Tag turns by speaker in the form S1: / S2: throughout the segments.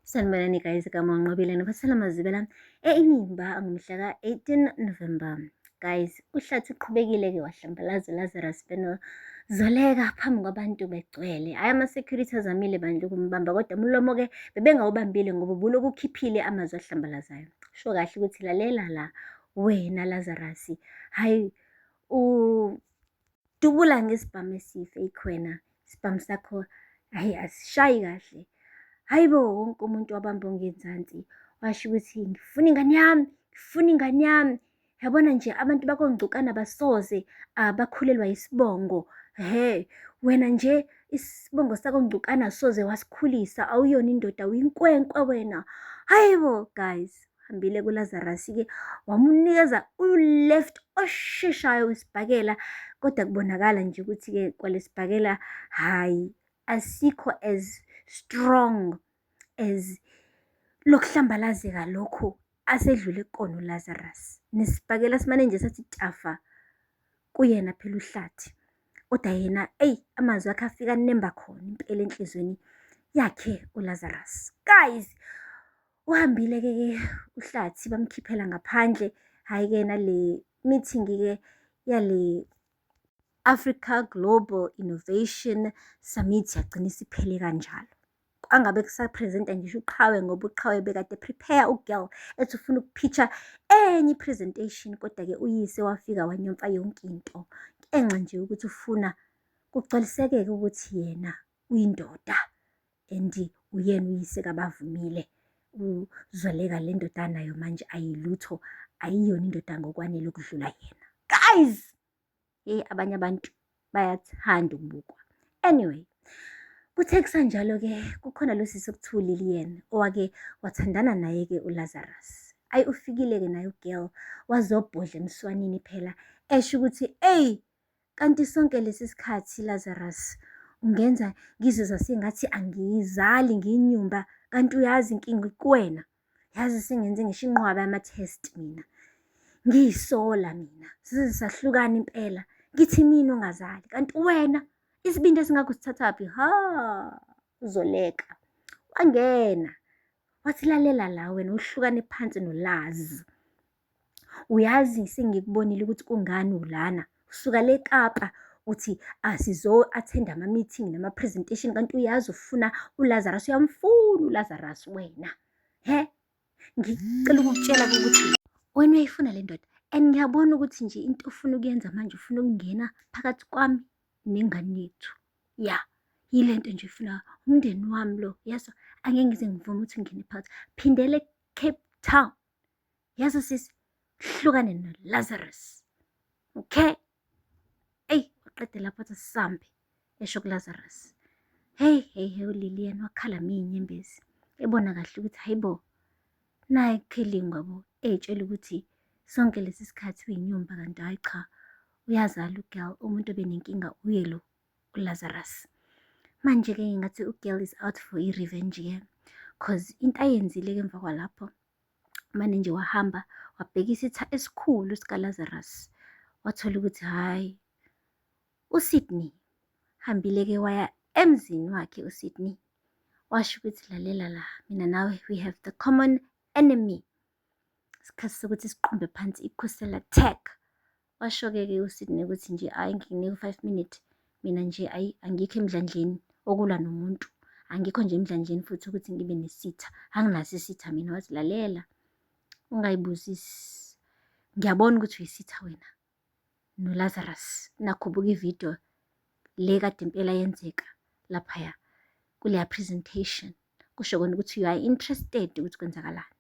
S1: Sanibonani guys, igama uNqobile nophathela amazibela eNimba ngomhla ka-18 November. Guys, uhlathi uqhubekile-ke wahlambalaza uLazarus benozoleka phambi kwabantu begcwele. Hhayi ama-security azamile bandla ukumbamba, kodwa umlomo-ke bebengawubambile ngoba ubulokhu ukhiphile amazwi ahlambalazayo. Sho kahle ukuthi lalela la wena Lazarus, hhayi udubula ngesibhamu esiyi-fake wena. Isibhamu sakho hhayi asishayi kahle. Hayibo, wonke umuntu wabamba ongezansi, washo ukuthi ngifuna ingane yami, ngifuna ingane yami. Yabona nje abantu bakongcukana basoze bakhulelwa yisibongo. Wena nje isibongo sakongcukana soze wasikhulisa, awuyona indoda, uyinkwenkwe wena. Hayibo guys, hambile kuLazarus-ke wamunikeza u-left osheshayo wisibhakela, kodwa kubonakala nje ukuthi-ke kwalesibhakela hhayi asikho as strong as lokuhlambalazeka lokhu asedlule kukona uLazarus. Nesibhakela simane nje sathi tafa kuyena phela uhlathi, kodwa yena amazwi akhe afika anemba khona impela enhlizweni yakhe uLazarus. Guys, uhambile-ke uhlathi bamkhiphela ngaphandle. Hhayi-ke nale meeting-ke yale Africa Global Innovation Summit yagcina isiphele kanjalo. Angabe kusapresenta ngisho uqhawe, ngoba uqhawe bekade prepare ugirl ethi ufuna ukuphitsha enye i-presentation, kodwa-ke uyise wafika wanyomfa yonke into. Ngenxa nje ukuthi ufuna kugcwaliseke-ke ukuthi yena uyindoda and uyena uyise kabavumile. Uzoleka le ndoda anayo manje ayilutho, ayiyona indoda ngokwanele ukudlula yena. Guys, abanye abantu bayathanda ukubukwa. Anyway, kuthe kusanjalo-ke kukhona lo sisi okuthiwa uLillian owake wathandana naye-ke uLazarus. Ufikile-ke naye ugirl wazobhodla emswanini phela esho ukuthi kanti sonke lesi sikhathi Lazarus ungenza ngizizwa sengathi angiyizali ngiyinyumba, kanti uyazi inkinga kuwena. Yazi sengenze ngisho inqwaba yama-test mina, ngiyisola mina, size sahlukana impela. Ngithi mina ungazali, kanti wena isibindi esingakho sithathaphi? Uzoleka. Wangena wathi lalela la wena uhlukane phansi nolazi. Uyazi sengikubonile ukuthi kungani ulana, usuka le Kapa uthi asizo-attend ama-meeting nama-presentation, kanti uyazi ufuna uLazarus, uyamfuna uLazarus wena. Ngicela ukukutshela ukuthi wena uyayifuna le ndoda, and ngiyabona ukuthi nje into ofuna ukuyenza manje ufuna ukungena phakathi kwami nengane yethu. Yile nto nje ifuna umndeni wami lo, yazo angeke ngize ngivume ukuthi ngene phakathi. Phindele Cape Town, yazo sisi, hlukane noLazarus, okay? Waqede lapho athi asisambe esho kuLazarus. uLillian wakhala miyinyembezi, ebona kahle ukuthi hayibo, naye kuKheliwe yabo ey'tshela ukuthi sonke lesi sikhathi uyinyumba, kanti hhayi cha, uyazala ugirl. Umuntu obenenkinga uye lo uLazarus. Manje-ke ngathi ugirl is out for i-revenge-ke, cause into ayenzile-ke emva kwalapho mane nje wahamba wabheka isitha esikhulu sikaLazarus, wathola ukuthi hhayi uSydney. Hambile-ke waya emzini wakhe uSydney, washo ukuthi lalela la, mina nawe we have the common enemy. Isikhathi sokuthi siqhumbe phansi ikhusela tech. Washo-ke uSydney ukuthi nje ngikunike u-5 minutes, mina nje angikho emdlandleni okulwa nomuntu, angikho nje emdlandleni futhi ukuthi ngibe nesitha, anginaso isitha mina. Wathi lalela, ungayibuzisi, ngiyabona ukuthi uyisitha wena noLazarus. Nakho buka ividiyo le kade impela yenzeka laphaya kuleya presentation, kusho kona ukuthi you are interested ukuthi kwenzakalani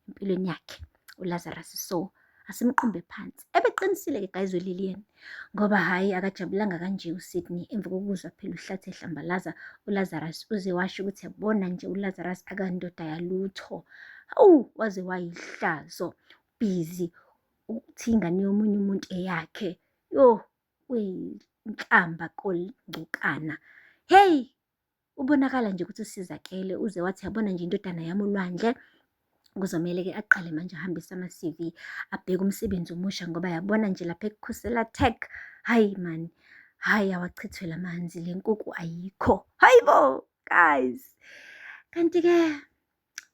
S1: empilweni yakhe uLazarus. So asimqumbe phansi. Ebeqinisile-ke guys uLillian, ngoba hhayi akajabulanga kanje uSydney emva kokuzwa phela uhlathi ehlambalaza uLazarus, uze washo ukuthi yabona nje uLazarus akandoda yalutho. Waze wayihlazo, busy ukuthi ingane yomunye umuntu eyakhe. Uyinhlamba kongcukana. Ubonakala nje ukuthi usizakele, uze wathi yabona nje indodana yami uLwandle kuzomele-ke aqale manje ahambise ama-CV, abheke umsebenzi omusha, ngoba yabona nje lapha ekukhusela tech, hayi man, hhayi awachithwe amanzi, le nkukhu ayikho. Hayibo guys, kanti-ke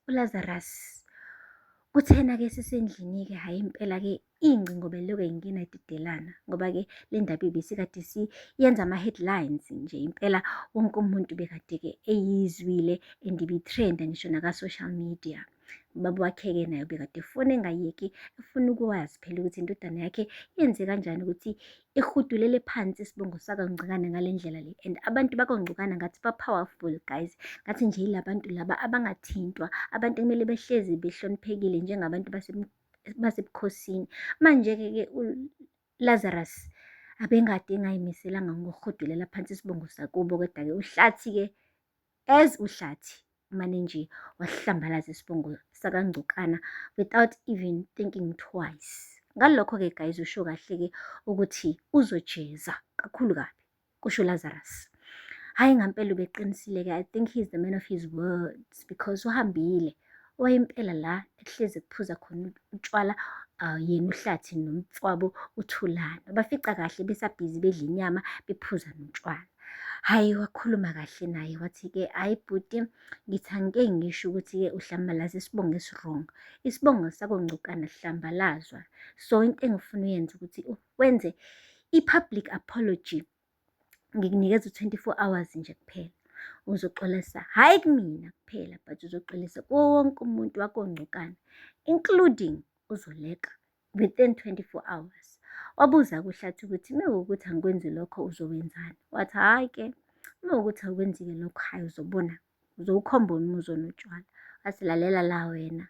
S1: uLazarus kuthena-ke sisendlini-ke, hhayi impela-ke iy'ngcingo belokhu nginayididelana ngoba-ke le ndaba ibisikade yenza ama-headlines nje impela wonke umuntu bekade-ke eyizwile and ibi-trend-a ngisho naka-social media. Ubaba wakhe-ke naye bekade efuna engayeki, efuna ukwazi phela ukuthi indodana yakhe yenze kanjani ukuthi ihudulele phansi isibongo sakaNgcikane ngale ndlela le. And abantu bakaNgcikane ngathi ba-powerful guys, ngathi nje yila bantu laba abangathintwa, abantu ekumele behlezi behloniphekile njengabantu basebukhosini. Manje-ke uLazarus abengade engayimiselanga ngokuhudulela phansi isibongo sakubo, kodwa-ke uhlathi-ke as uhlathi umane nje wasihlambalaza isibongo sakaNgcikana without even thinking twice. Ngalokho-ke guys, usho kahle-ke ukuthi uzojeza kakhulu kabi, kusho uLazarus. Hhayi ngampela ubeqinisile-ke, I think he's the man of his words because uhambile wayempela la ekuhlezi kuphuza khona utshwala yena uhlathi nomfowabo uThulane. Bafica kahle besabhizi bedla inyama bephuza notshwala. Hhayi wakhuluma kahle naye wathi-ke, hhayi bhuti, ngithi angike ngisho ukuthi-ke uhlambalaza isibongo esi-wrong. Isibongo sakoNgcikane sihlambalazwa. So into engifuna uyenza ukuthi wenze i-public apology. Ngikunikeza u-24 hours nje kuphela. Uzoxolisa hhayi kumina kuphela but uzoxolisa kuwo wonke umuntu wakoNgcikane including uZoleka within 24 hours. Wabuza kuhlathi ukuthi mekuwukuthi angikwenzi lokho uzowenzani? Wathi hhayi-ke mekuwukuthi akwenzile lokho, hhayi uzobona, uzowukhomba umuzo notshwala. Wathi lalela la wena,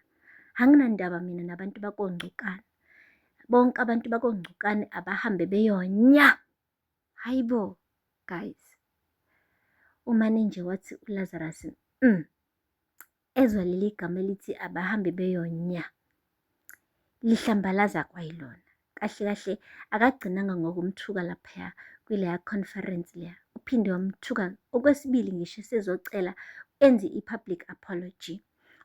S1: anginandaba mina nabantu bakoNgcikane. Bonke abantu bakoNgcikane abahambe beyonya. Hayibo guys, umane nje wathi uLazarus ezwa leli gama elithi abahambe beyonya lihlambalaza kwayilona. Kahle kahle akagcinanga ngokumthuka laphaya kuleya conference leya, uphinde wamthuka okwesibili ngisho esezocela enze i-public apology.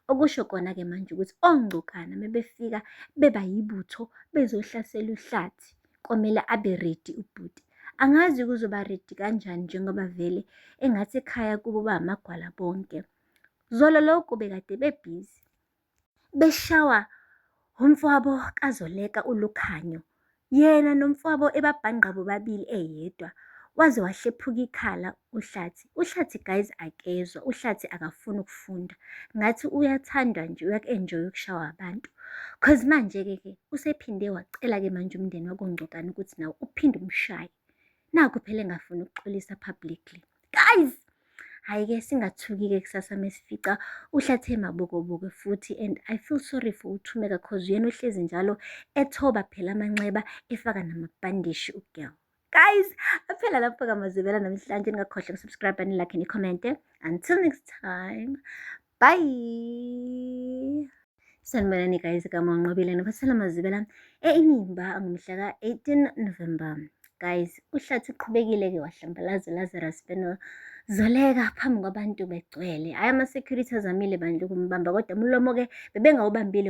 S1: Okusho kona-ke manje ukuthi oNgcikane mebefika beba yibutho bezohlasela uhlathi komele abe ready ubhuti. Angazi kuzoba ready kanjani njengoba vele engathi ekhaya kubo bamagwala bonke. Zolo lokhu bekade bebhizi beshawa umfowabo kaZoleka uLukhanyo, yena nomfowabo ebabhanqa bobabili eyedwa, waze wahlephuka ikhala uhlathi. Uhlathi guys akezwa, uhlathi akafuni ukufunda, ngathi uyathandwa nje, uyaku-enjoy ukushawa abantu. Cause manje-ke usephinde wacela-ke manje umndeni wakoNgcikane ukuthi nawo uphinde umshaye. Nakho phela engafuni ukuxolisa publicly. Guys, hhayi-ke singathuki-ke kusasa mesifica uhlathi emabokoboko futhi, and I feel sorry for uThumeka cause uyena ohlezi njalo ethoba phela amanxeba efaka namabhandishi ugirl. Guys, aphela lapho-ke amazwibela namhlanje. Ningakhohlwa ukusubscribe, nilike, nikhomente. Until next time, bye. Sanibonani guys, kaMonqobile nophathela amazwibela eNimba ngomhla ka-18 November. Guys, uhlathi uqhubekile-ke wahlambalaza uLazarus Zoleka phambi kwabantu begcwele. Hhayi ama-security azamile bandla ukumbamba, kodwa umlomo-ke bebengawubambile